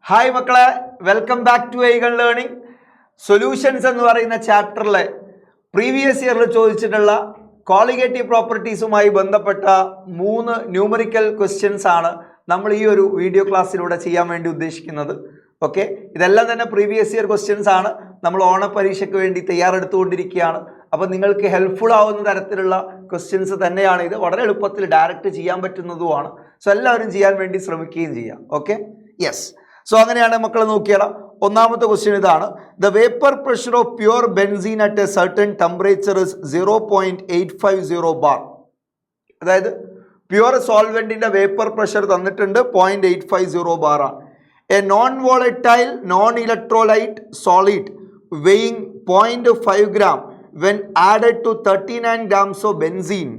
Hi മക്കളെ, welcome back to Eigon learning. Solutions എന്ന് പറയുന്ന ചാപ്റ്ററിലെ പ്രീവിയസ് ഇയറിൽ ചോദിച്ചിട്ടുള്ള കോളിഗേറ്റീവ് പ്രോപ്പർട്ടീസുമായി ബന്ധപ്പെട്ട 3 ന്യൂമറിക്കൽ ക്വസ്റ്റ്യൻസ് ആണ് നമ്മൾ ഈ ഒരു വീഡിയോ ക്ലാസ്സിലൂടെ ചെയ്യാൻ വേണ്ടി ഉദ്ദേശിക്കുന്നത്. ഓക്കെ, ഇതെല്ലാം തന്നെ പ്രീവിയസ് ഇയർ ക്വസ്റ്റ്യൻസ് ആണ്. നമ്മൾ ഓണപരീക്ഷയ്ക്ക് വേണ്ടി തയ്യാറെടുത്തുകൊണ്ടിരിക്കുകയാണ്. അപ്പോൾ നിങ്ങൾക്ക് ഹെൽപ്ഫുൾ ആവുന്ന തരത്തിലുള്ള ക്വസ്റ്റ്യൻസ് തന്നെയാണ് ഇത്. വളരെ എളുപ്പത്തിൽ ഡയറക്റ്റ് ചെയ്യാൻ പറ്റുന്നതുമാണ്. സോ എല്ലാവരും ചെയ്യാൻ വേണ്ടി ശ്രമിക്കുകയും ചെയ്യാം. Okay, yes. സോ അങ്ങനെയാണ് മക്കൾ നോക്കിയാൽ ഒന്നാമത്തെ ക്വസ്റ്റ്യൻ ഇതാണ്. The vapour pressure of pure benzene at A certain temperature is 0.850 bar. അതായത് പ്യുവർ സോൾവെന്റിന്റെ വേപ്പർ പ്രഷർ തന്നിട്ടുണ്ട് 0.850 ബാർ ആണ്. A non volatile non electrolyte solid weighing 0.5 gram when added to 39 grams of benzene,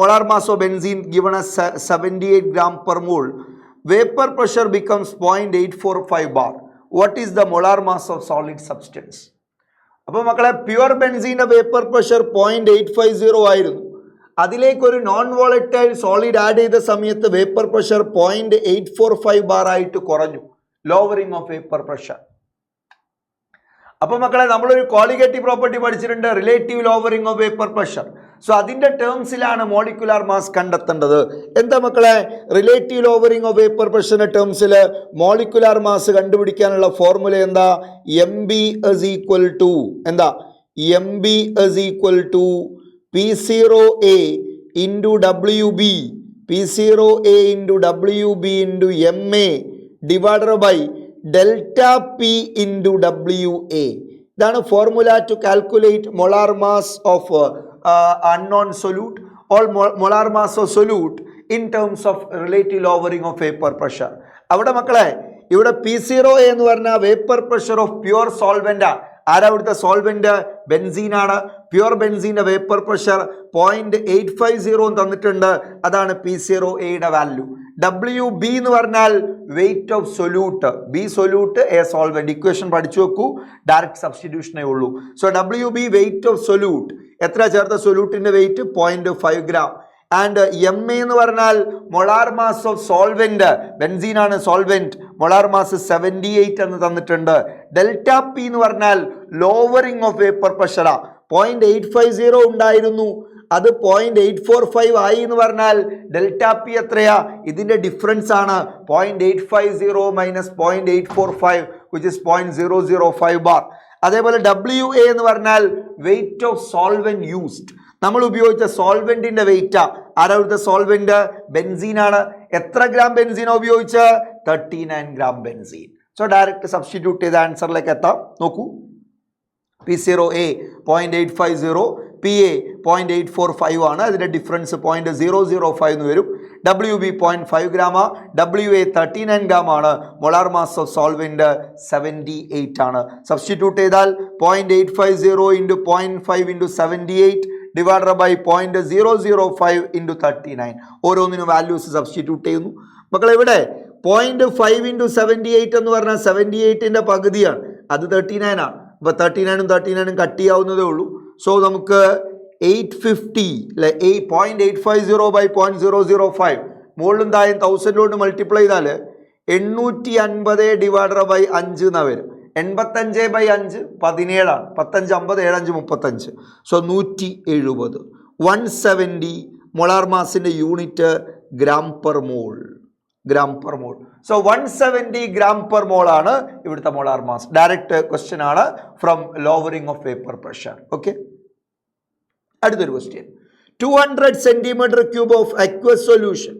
molar mass of benzene given as 78 gram per mole, vapor pressure becomes 0.845 bar. What is the molar mass of solid substance? അപ്പോൾ മക്കളെ, pure ബെൻസീൻ്റെ vapour pressure 0.850 ആയിരുന്നു. അതിലേക്ക് ഒരു non volatile solid add ചെയ്ത സമയത്ത് vapour pressure 0.845 bar ആയിട്ട് കുറഞ്ഞു. Lowering of vapour pressure. അപ്പോൾ മക്കളെ, നമ്മളൊരു കോളിഗേറ്റീവ് പ്രോപ്പർട്ടി പഠിച്ചിട്ടുണ്ട്, relative lowering of vapour pressure. So അതിൻ്റെ ടേംസിലാണ് മോളിക്കുലാർ മാസ് കണ്ടെത്തേണ്ടത്. എന്താ മക്കളെ, റിലേറ്റീവ് ലോവറിംഗ് ഓഫ് വേപ്പർ പ്രഷറിൻ്റെ ടേംസിൽ മോളിക്കുലാർ മാസ് കണ്ടുപിടിക്കാനുള്ള ഫോർമുല എന്താ? MB is equal to എന്താ? MB is equal to P0A into WB, P0A into WB into MA divided by delta P into WA. ഇതാണ് formula to calculate molar mass of unknown solute or molar mass of solute in terms of relative lowering of vapor pressure. അവിടെ മക്കളെ, ഇവിടെ P0A എന്ന് പറഞ്ഞാൽ vapour pressure of pure solvent ആണ്. ആരാ ഇവിടുത്തെ solvent? Benzene ആണ്. പ്യുവർ ബെൻസീൻ്റെ വേപ്പർ പ്രഷർ 0.850 തന്നിട്ടുണ്ട്. അതാണ് P0Aയുടെ വാല്യൂ. WB എന്ന് പറഞ്ഞാൽ wait of solute. B solute, A solvent. Equation പഠിച്ചു വെക്കൂ, ഡയറക്റ്റ് സബ്സ്റ്റിറ്റ്യൂഷനേ ഉള്ളൂ. So WB weight of solute. എത്ര ചേർത്ത സൊല്യൂട്ടിന്റെ വെയിറ്റ്? 0.5 gram. ആൻഡ് MA എന്ന് പറഞ്ഞാൽ molar mass of solvent. Benzene ആണ് സോൾവെന്റ്. മൊളാർ മാസ് 78 എന്ന് തന്നിട്ടുണ്ട്. ഡെൽറ്റ പി എന്ന് പറഞ്ഞാൽ ലോവറിംഗ് ഓഫ് വേപ്പർ പ്രഷറാ. 0.850 ഉണ്ടായിരുന്നു, അത് 0.845 ആയി എന്ന് പറഞ്ഞാൽ ഡെൽറ്റ പി എത്രയാ? ഇതിന്റെ ഡിഫറൻസ് ആണ് 0.850 മൈനസ് 0.845 which is 0.005 ബാർ. അതേപോലെ WA എന്ന് പറഞ്ഞാൽ വെയിറ്റ് ഓഫ് സോൾവെന്റ് യൂസ്ഡ്. നമ്മൾ ഉപയോഗിച്ച സോൾവെന്റിന്റെ വെയിറ്റാ. ആരാവിടുത്തെ സോൾവെന്റ്? ബെൻസീൻ ആണ്. എത്ര ഗ്രാം ബെൻസീനാ ഉപയോഗിച്ച? 39 gram benzene. So direct substitute ചെയ്ത ആൻസറിലേക്ക് എത്താം. നോക്കൂ, P0A 0.850, PA 0.845 ആണ്. അതിൻ്റെ ഡിഫറൻസ് 0.005 എന്ന് വരും. WB 0.5 gram, WA 39 gram ആണ്. മൊളാർ മാസ് ഓഫ് സോൾവെന്റ് 78 ആണ്. സബ്സ്റ്റിറ്റ്യൂട്ട് ചെയ്താൽ 0.850 into 0.5 into 78 divided by 0.005 into 39. ഓരോന്നിനും വാല്യൂസ് സബ്സ്റ്റിറ്റ്യൂട്ട് ചെയ്യുന്നു. മക്കളെ, ഇവിടെ 0.5 into 78 എന്ന് പറഞ്ഞാൽ 78ന്റെ പകുതിയാണ്. അത് 39 ആണ്. അപ്പോൾ 39 കട്ട് ചെയ്യാവുന്നതേ ഉള്ളൂ. സോ നമുക്ക് 850 അല്ലെ, 0.850 by 0.005 മുകളിലും താഴെ 1000 കൊണ്ട് മൾട്ടിപ്ലൈ ചെയ്താൽ 850 ഡിവൈഡഡ് ബൈ 5 എന്നാ വരും. 85 by 5 17 ആണ്. 15 50 7 5 35. സോ 170. 170 മൊളാർ മാസിന്റെ unit gram per mole. Gram per mole. So 170 gram per mole ആണ് ഇവിടുത്തെ മോളാർ മാസ്. ഡയറക്റ്റ് ക്വസ്റ്റ്യൻ ആണ് from lowering of vapour pressure. Okay, അടുത്തൊരു question. 200 centimeter cube of aqueous solution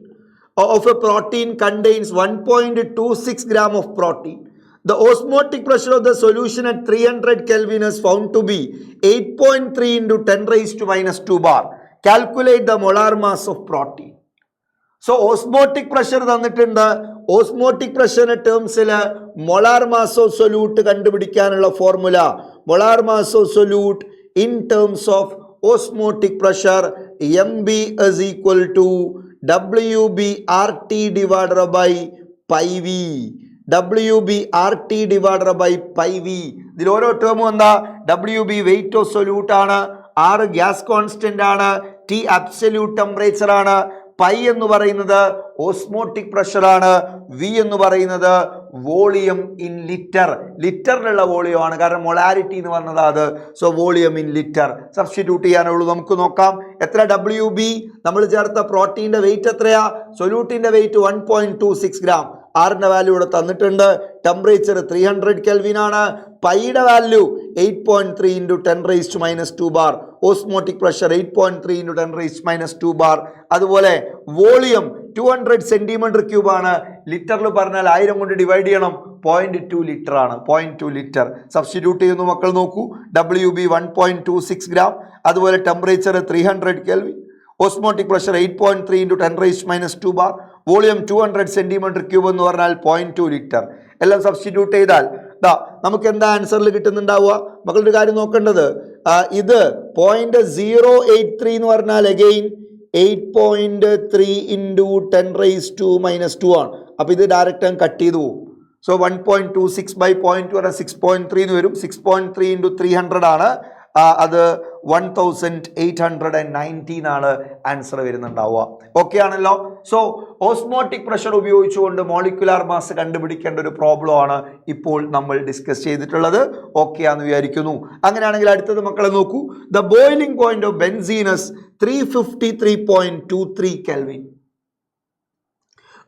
of a protein contains 1.26 gram of protein. The osmotic pressure of the solution at 300 Kelvin is found to be 8.3 into 10 raised to minus 2 bar. Calculate the molar mass of protein. So osmotic pressure തന്നിട്ടുണ്ട്. Osmotic പ്രഷറിന്റെ ടേംസിൽ molar mass of solute കണ്ടുപിടിക്കാനുള്ള formula, molar mass of solute in terms of osmotic pressure MB is equal to WBRT divided by pi V. WBRT divided by pi V. ഇതിൽ ഓരോ ടേമും എന്താ? WB weight of solute ആണ്, R gas constant ആണ്, T absolute temperature ആണ്, pi എന്ന് പറയുന്നത് osmotic പ്രഷറാണ്, വി എന്ന് പറയുന്നത് വോളിയം ഇൻ ലിറ്റർ. ലിറ്ററിലുള്ള വോളിയം ആണ്, കാരണം മൊളാരിറ്റി എന്ന് പറഞ്ഞത് അത്. So volume in litre substitute ചെയ്യാനുള്ളൂ. നമുക്ക് നോക്കാം എത്ര WB. നമ്മൾ ചേർത്ത പ്രോട്ടീൻ്റെ വെയിറ്റ് എത്രയാ? സൊല്യൂട്ടിൻ്റെ വെയിറ്റ് 1.26 ഗ്രാം. ആറിൻ്റെ വാല്യൂ ഇവിടെ തന്നിട്ടുണ്ട്. ടെമ്പറേച്ചർ 300 കെൽവിൻ ആണ്. പൈയുടെ value 8.3 × 10⁻² bar. Osmotic pressure 8.3 × 10⁻² bar. അതുപോലെ വോളിയം 200 cm³ ആണ്. ലിറ്ററിൽ പറഞ്ഞാൽ 1000 കൊണ്ട് ഡിവൈഡ് ചെയ്യണം. 0.2 ലിറ്റർ ആണ്. 0.2 ലിറ്റർ സബ്സ്റ്റിറ്റ്യൂട്ട് ചെയ്യുന്നു മക്കൾ. നോക്കൂ, WB 1.26 ഗ്രാം. അതുപോലെ temperature 300 kelvin. Osmotic pressure 8.3 × 10⁻² bar. Volume 200 cm³ എന്ന് പറഞ്ഞാൽ 0.2 ലിറ്റർ. എല്ലാം സബ്സ്റ്റിറ്റ്യൂട്ട് ചെയ്താൽ നമുക്ക് എന്താ ആൻസറിൽ കിട്ടുന്നുണ്ടാവുക? മക്കളുടെ കാര്യം നോക്കേണ്ടത് ഇത് 0.083 എന്ന് പറഞ്ഞാൽ അഗെയിൻ 8.3 × 10⁻² ആണ്. അപ്പോൾ ഇത് ഡയറക്റ്റ് കട്ട് ചെയ്തു പോകും. സോ 1.26 / 0.2 പറഞ്ഞാൽ 6.3 എന്ന് വരും. 6.3 × 300 ആണ്. അത് 1819 ആണ് ആൻസർ വരുന്നുണ്ടാവുക. ഓക്കെ ആണല്ലോ. സോ ഓസ്മോട്ടിക് പ്രഷർ ഉപയോഗിച്ചുകൊണ്ട് മോളിക്കുലാർ മാസ് കണ്ടുപിടിക്കേണ്ട ഒരു പ്രോബ്ലം ആണ് ഇപ്പോൾ നമ്മൾ ഡിസ്കസ് ചെയ്തിട്ടുള്ളത്. ഓക്കെ ആണെന്ന് വിചാരിക്കുന്നു. അങ്ങനെയാണെങ്കിൽ അടുത്തത് മക്കളെ നോക്കൂ. The boiling point of benzene is 353.23 kelvin.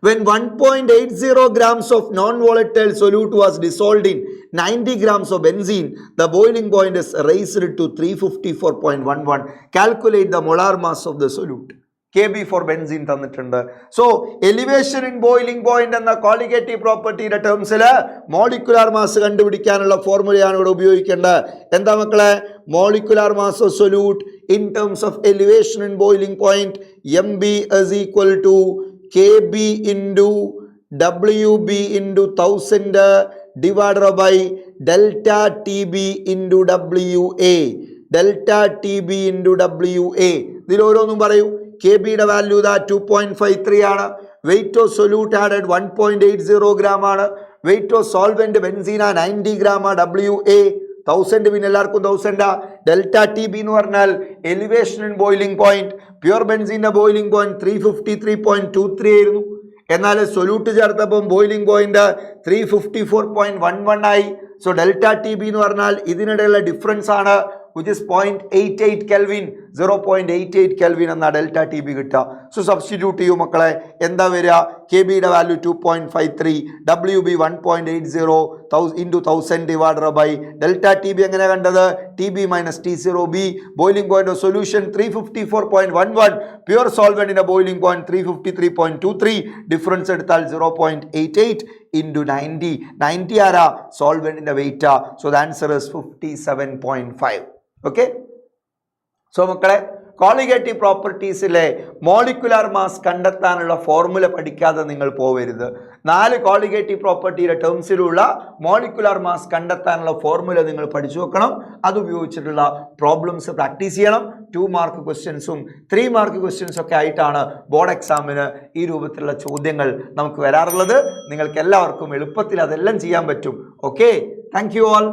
When 1.80 grams of non-volatile solute was dissolved in 90 grams of benzene, the boiling point is raised to 354.11. Calculate the molar mass of the solute. Kb for benzene തന്നിട്ടുണ്ട്. So elevation in boiling point എന്ന colligative പ്രോപ്പർട്ടിയുടെ ടേംസിൽ molecular mass കണ്ടുപിടിക്കാനുള്ള ഫോർമുലയാണ് ഇവിടെ ഉപയോഗിക്കേണ്ടത്. എന്താ മക്കളെ? Molecular mass of solute in terms of elevation in boiling point MB is equal to Kb into WB into 1000 divided by delta TB into WA. Delta TB into WA. ഇതിൽ ഓരോന്നും പറയൂ. Kbയുടെ value 2.53 ആണ്. Weight of solute added 1.80 gram ആണ്. Weight of solvent benzene 90 gram. WA 1000 പിന്നെ എല്ലാവർക്കും 1000. Delta TB എന്ന് പറഞ്ഞാൽ elevation in boiling point. Pure ബെൻസീൻ്റെ ബോയിലിംഗ് പോയിന്റ് 353.23 ആയിരുന്നു. എന്നാൽ സൊല്യൂട്ട് ചേർത്തപ്പം ബോയിലിംഗ് പോയിന്റ് 354.11 ആയി. സോ ഡെൽറ്റ TB എന്ന് പറഞ്ഞാൽ ഇതിനിടെയുള്ള ഡിഫറൻസ് ആണ്, which is 0.88 Kelvin. 0.88 Kelvin എന്ന ഡെൽറ്റ TB കിട്ടുക. സോ സബ്സ്റ്റിറ്റ്യൂട്ട് ചെയ്യൂ മക്കളെ. എന്താ വരിക? Kbയുടെ value 2.53, WB 1.80 into 1000 divided by delta TB എങ്ങനെ കണ്ടത്? TB minus T0B. Boiling point of solution 354.11. Pure സോൾവെന്റിന്റെ ബോയിലിംഗ് പോയിന്റ് 353.23. ഡിഫറൻസ് എടുത്താൽ 0.88 into 90. 90 ആരാ? സോൾവെന്റിന്റെ വെയിറ്റാ. So the answer is 57.5. Okay. So മക്കളെ, കോളിഗേറ്റീവ് പ്രോപ്പർട്ടീസിലെ മോളിക്കുലാർ മാസ് കണ്ടെത്താനുള്ള ഫോർമുല പഠിക്കാതെ നിങ്ങൾ പോവരുത്. 4 കോളിഗേറ്റീവ് പ്രോപ്പർട്ടിയുടെ ടേംസിലുള്ള മോളിക്കുലാർ മാസ് കണ്ടെത്താനുള്ള ഫോർമുല നിങ്ങൾ പഠിച്ചു വെക്കണം. അതുപയോഗിച്ചിട്ടുള്ള പ്രോബ്ലംസ് പ്രാക്ടീസ് ചെയ്യണം. 2 മാർക്ക് ക്വസ്റ്റ്യൻസും 3 മാർക്ക് ക്വസ്റ്റ്യൻസും ഒക്കെ ആയിട്ടാണ് ബോർഡ് എക്സാമിന് ഈ രൂപത്തിലുള്ള ചോദ്യങ്ങൾ നമുക്ക് വരാറുള്ളത്. നിങ്ങൾക്ക് എല്ലാവർക്കും എളുപ്പത്തിൽ അതെല്ലാം ചെയ്യാൻ പറ്റും. Okay, thank you all.